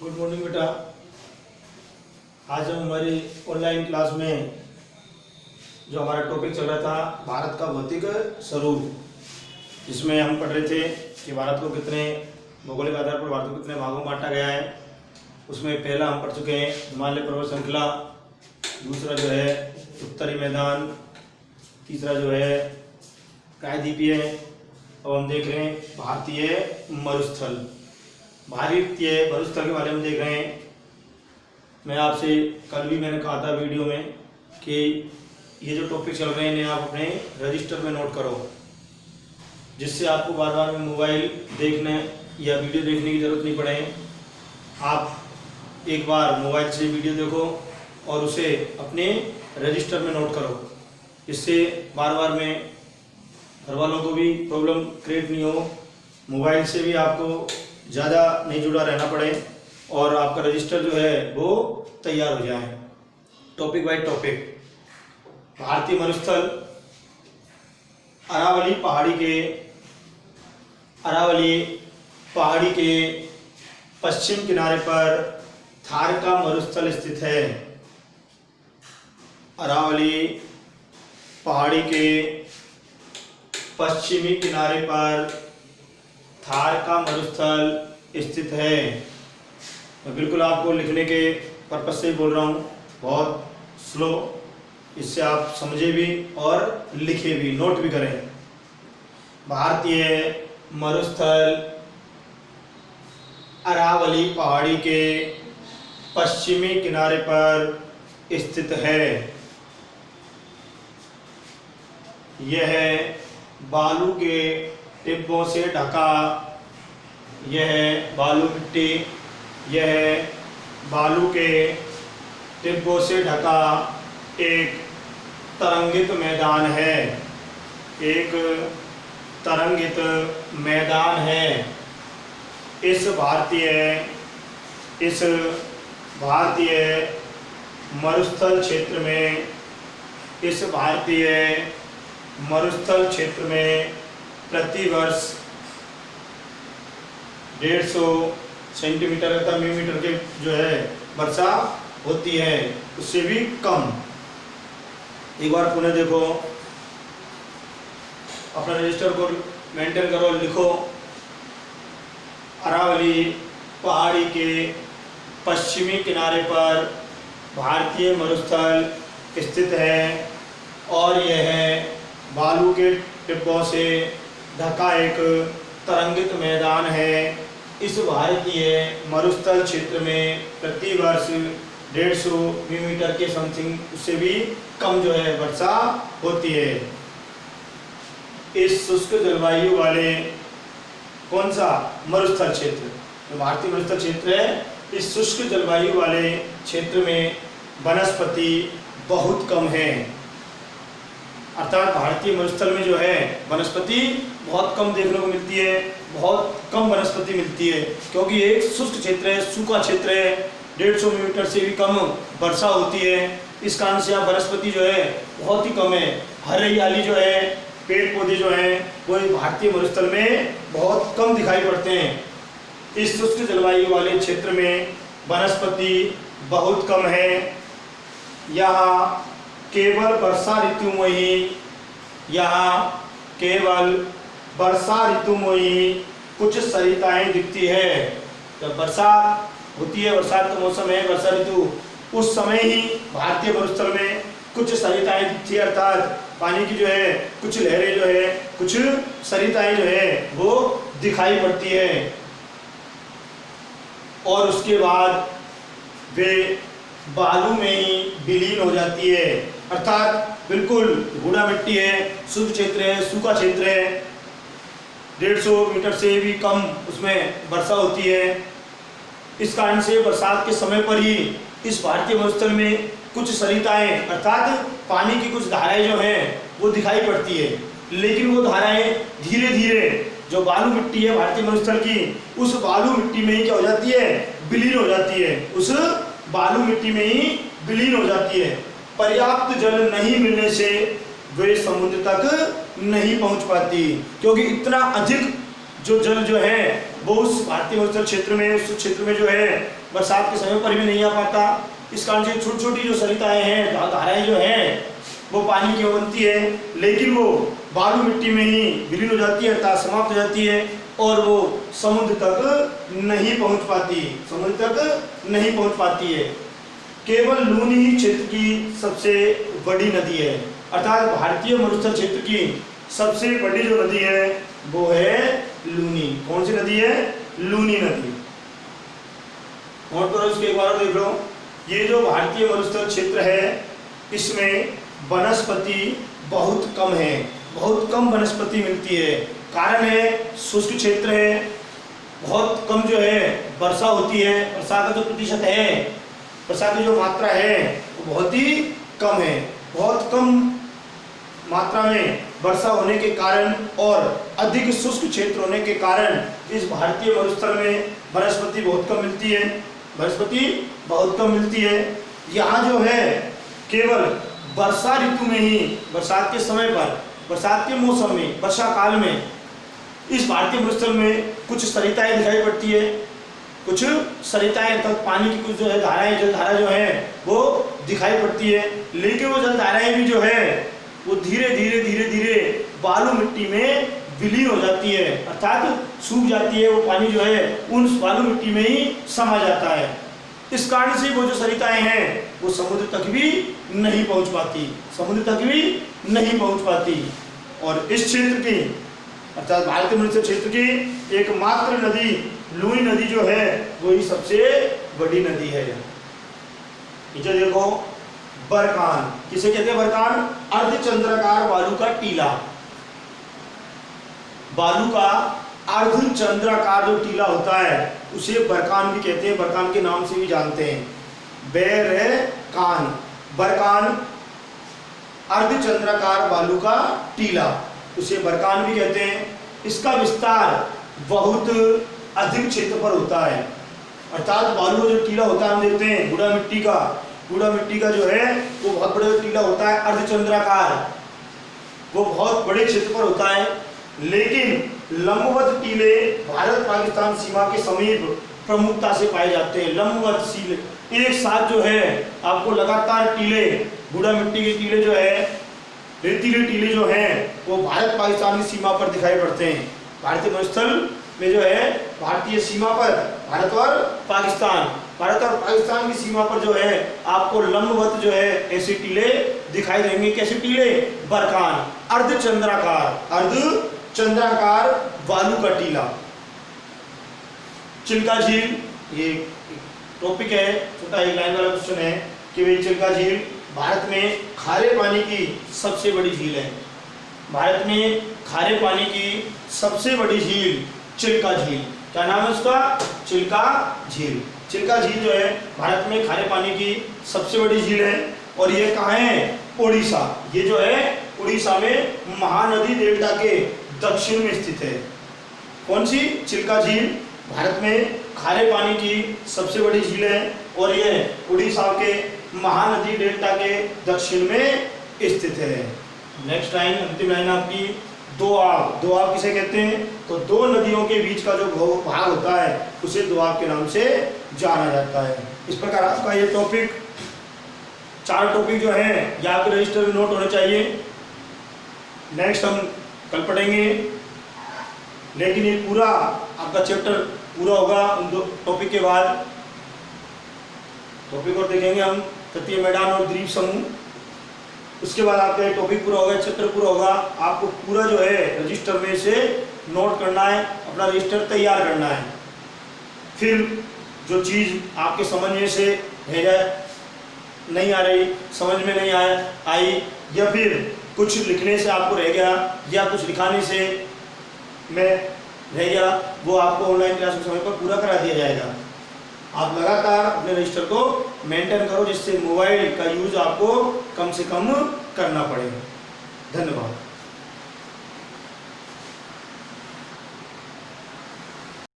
Good morning बेटा। आज हम हमारी ऑनलाइन क्लास में जो हमारा टॉपिक चल रहा था भारत का भौतिक स्वरूप, जिसमें हम पढ़ रहे थे कि भारत को कितने भौगोलिक आधार पर भारत को कितने भागों में बांटा गया है। उसमें पहला हम पढ़ चुके हैं हिमालय पर्वत श्रृंखला, दूसरा जो है उत्तरी मैदान, तीसरा जो है प्रायद्वीपीय। अब हम देख रहे हैं भारतीय मरुस्थल। भारतीय मरुस्थल के बारे में देख रहे हैं। मैं आपसे कल भी मैंने कहा था वीडियो में कि ये जो टॉपिक चल रहे हैं इन्हें आप अपने रजिस्टर में नोट करो, जिससे आपको बार बार मोबाइल देखने या वीडियो देखने की ज़रूरत नहीं पड़े। आप एक बार मोबाइल से वीडियो देखो और उसे अपने रजिस्टर में नोट करो। इससे बार बार में घर वालों को भी प्रॉब्लम क्रिएट नहीं हो, मोबाइल से भी आपको ज़्यादा नहीं जुड़ा रहना पड़े और आपका रजिस्टर जो है वो तैयार हो जाए। Topic by topic. भारतीय मरुस्थल अरावली पहाड़ी के पश्चिम किनारे पर थार का मरुस्थल स्थित है। अरावली पहाड़ी के पश्चिमी किनारे पर थार का मरुस्थल स्थित है। मैं बिल्कुल आपको लिखने के पर्पज से ही बोल रहा हूँ, बहुत स्लो, इससे आप समझे भी और लिखे भी, नोट भी करें। भारतीय मरुस्थल अरावली पहाड़ी के पश्चिमी किनारे पर स्थित है। यह बालू के टिब्बों से ढका, यह बालू मिट्टी, यह बालू के टिब्बों से ढका एक तरंगित मैदान है। एक तरंगित मैदान है। इस भारतीय मरुस्थल क्षेत्र में प्रतिवर्ष 150 सेंटीमीटर तथा मिलीमीटर के जो है वर्षा होती है, उससे भी कम। एक बार पुनः देखो, अपना रजिस्टर को मेंटेन करो, लिखो। अरावली पहाड़ी के पश्चिमी किनारे पर भारतीय मरुस्थल स्थित है और यह बालू के टिब्बों से ढका एक तरंगित मैदान है। इस भारतीय मरुस्थल क्षेत्र में प्रतिवर्ष 150 मिलीमीटर के समथिंग, उससे भी कम जो है वर्षा होती है। इस शुष्क जलवायु वाले कौन सा मरुस्थल क्षेत्र, जो भारतीय मरुस्थल क्षेत्र है, इस शुष्क जलवायु वाले क्षेत्र में वनस्पति बहुत कम है। अर्थात भारतीय मरुस्थल में जो है वनस्पति बहुत कम देखने को मिलती है, बहुत कम वनस्पति मिलती है, क्योंकि ये एक शुष्क क्षेत्र है, सूखा क्षेत्र है। 150 मिलीमीटर से भी कम वर्षा होती है। इस कारण से यहाँ वनस्पति जो है बहुत ही कम है। हरियाली जो है, पेड़ पौधे जो हैं, वो भारतीय मरुस्थल में बहुत कम दिखाई पड़ते हैं। इस शुष्क जलवायु वाले क्षेत्र में वनस्पति बहुत कम है। यहाँ केवल वर्षा ऋतु में ही कुछ सरिताएं दिखती है। जब बरसात होती है, बरसात का मौसम है, वर्षा ऋतु, उस समय ही भारतीय मरुस्थल में कुछ सरिताएं दिखती है। अर्थात पानी की जो है कुछ लहरें जो है, कुछ सरिताएं जो है वो दिखाई पड़ती है और उसके बाद वे बालू में ही विलीन हो जाती है। अर्थात बिल्कुल भूरा मिट्टी है, शुष्क क्षेत्र है, सूखा क्षेत्र है, 150 मीटर से भी कम उसमें वर्षा होती है। इस कारण से बरसात के समय पर ही इस भारतीय मरुस्थल में कुछ सरिताएं, अर्थात पानी की कुछ धाराएं जो हैं वो दिखाई पड़ती है। लेकिन वो धाराएं धीरे धीरे जो बालू मिट्टी है भारतीय मरुस्थल की, उस बालू मिट्टी में ही क्या हो जाती है, विलीन हो जाती है। उस बालू मिट्टी में ही विलीन हो जाती है। पर्याप्त जल नहीं मिलने से वे समुद्र तक नहीं पहुंच पाती, क्योंकि इतना अधिक जो जल जो है वो उस भारतीय मरुस्थल क्षेत्र में, उस क्षेत्र में जो है बरसात के समय पर भी नहीं आ पाता। इस कारण से छोटी छोटी जो सरिताएं हैं, धाराएं जो हैं, वो पानी की बनती है, लेकिन वो बालू मिट्टी में ही विलीन हो जाती है, अर्थात समाप्त हो जाती है और वो समुद्र तक नहीं पहुंच पाती, समुद्र तक नहीं पहुंच पाती है। केवल लूनी ही क्षेत्र की सबसे बड़ी नदी है, अर्थात भारतीय मरुस्थल क्षेत्र की सबसे बड़ी जो नदी है वो है लूनी। कौन सी नदी है? लूनी नदी। और तो उसके एक बार देख लो, ये जो भारतीय मरुस्थल क्षेत्र है इसमें वनस्पति बहुत कम है, बहुत कम वनस्पति मिलती है। कारण है शुष्क क्षेत्र है, बहुत कम जो है वर्षा होती है, वर्षा का जो प्रतिशत है, वर्षा की जो मात्रा है वो बहुत ही कम है। बहुत कम मात्रा में वर्षा होने के कारण और अधिक शुष्क क्षेत्र होने के कारण इस भारतीय मरुस्थल में वनस्पति बहुत कम मिलती है, वनस्पति बहुत कम मिलती है। यहाँ जो है केवल वर्षा ऋतु में ही, बरसात के समय पर, बरसात के मौसम में, वर्षा काल में इस भारतीय मरुस्थल में कुछ सरिताएं दिखाई पड़ती है, कुछ सरिताएं अर्थात पानी की कुछ जो है धाराएं, जलधारा जो है वो दिखाई पड़ती है। लेकिन वो जलधाराएं भी जो है वो धीरे धीरे धीरे धीरे बालू मिट्टी में विलीन हो जाती है, अर्थात सूख जाती है। वो पानी जो है उन बालू मिट्टी में ही समा जाता है। इस कारण से वो जो सरिताएं हैं वो समुद्र तक भी नहीं पहुंच पाती, समुद्र तक भी नहीं पहुंच पाती। और इस क्षेत्र की अर्थात भारतीय मरुस्थल क्षेत्र की एकमात्र नदी लूनी नदी जो है वही सबसे बड़ी नदी है। नीचे देखो, बरकान किसे कहते हैं? बरकान अर्धचंद्राकार बालू का टीला, बालू का अर्धचंद्राकार जो टीला होता है उसे बरकान भी कहते हैं, बरकान के नाम से भी जानते हैं। बेरकान, बरकान अर्धचंद्राकार बालू का टीला, उसे बरकान भी कहते हैं। इसका विस्तार बहुत अधिक क्षेत्र पर होता है, अर्थात बालू जो टीला होता है हम देखते हैं बूढ़ा मिट्टी का, बूढ़ा मिट्टी का जो है वो बहुत बड़ा टीला होता है अर्धचंद्राकार, वो बहुत बड़े क्षेत्र पर होता है। लेकिन लंबवत टीले भारत पाकिस्तान सीमा के समीप प्रमुखता से पाए जाते हैं। लंबवत टीले एक साथ जो है आपको लगातार टीले, बूढ़ा मिट्टी के टीले जो है, रेतीले टीले जो हैं वो भारत पाकिस्तान की सीमा पर दिखाई पड़ते हैं। भारतीय मरुस्थल में जो है भारतीय सीमा पर भारत और पाकिस्तान की सीमा पर जो है आपको लंबवत जो है ऐसे टीले दिखाई देंगे। कैसे टीले? बरकान अर्धचंद्राकार बालू का टीला। चिल्का झील, ये टॉपिक है, छोटा एक लाइन वाला क्वेश्चन है कि भाई चिल्का झील भारत में खारे पानी की सबसे बड़ी झील है। भारत में खारे पानी की सबसे बड़ी झील चिल्का झील। क्या नाम है उसका? चिल्का झील। चिल्का झील जो है भारत में खारे पानी की सबसे बड़ी झील है और ये कहाँ है? उड़ीसा। ये जो है उड़ीसा में महानदी डेल्टा के दक्षिण में स्थित है। कौन सी? चिल्का झील भारत में खारे पानी की सबसे बड़ी झील है और ये उड़ीसा के महानदी डेल्टा के दक्षिण में स्थित है। नेक्स्ट लाइन, अंतिम लाइन आपकी, दोआब। दोआब किसे कहते हैं? तो दो नदियों के बीच का जो भाग होता है उसे दोआब के नाम से जाना जाता है। इस प्रकार आपका ये टॉपिक, चार टॉपिक जो है ये आपके रजिस्टर में नोट होने चाहिए। नेक्स्ट हम कल पढ़ेंगे, लेकिन ये पूरा आपका चैप्टर पूरा होगा उन दो टॉपिक के बाद। टॉपिक और देखेंगे हम तटीय मैदान और द्वीप समूह, उसके बाद आपका ये टॉपिक पूरा होगा, चैप्टर पूरा होगा। आपको पूरा जो है रजिस्टर में से नोट करना है, अपना रजिस्टर तैयार करना है। फिर जो चीज़ आपके समझने से रह जाए, नहीं आ रही, समझ में नहीं आई या फिर कुछ लिखने से आपको रह गया या कुछ लिखाने से में रह गया, वो आपको ऑनलाइन क्लास के समय पर पूरा करा दिया जाएगा। आप लगातार अपने रजिस्टर को मेंटेन करो जिससे मोबाइल का यूज आपको कम से कम करना पड़े। धन्यवाद।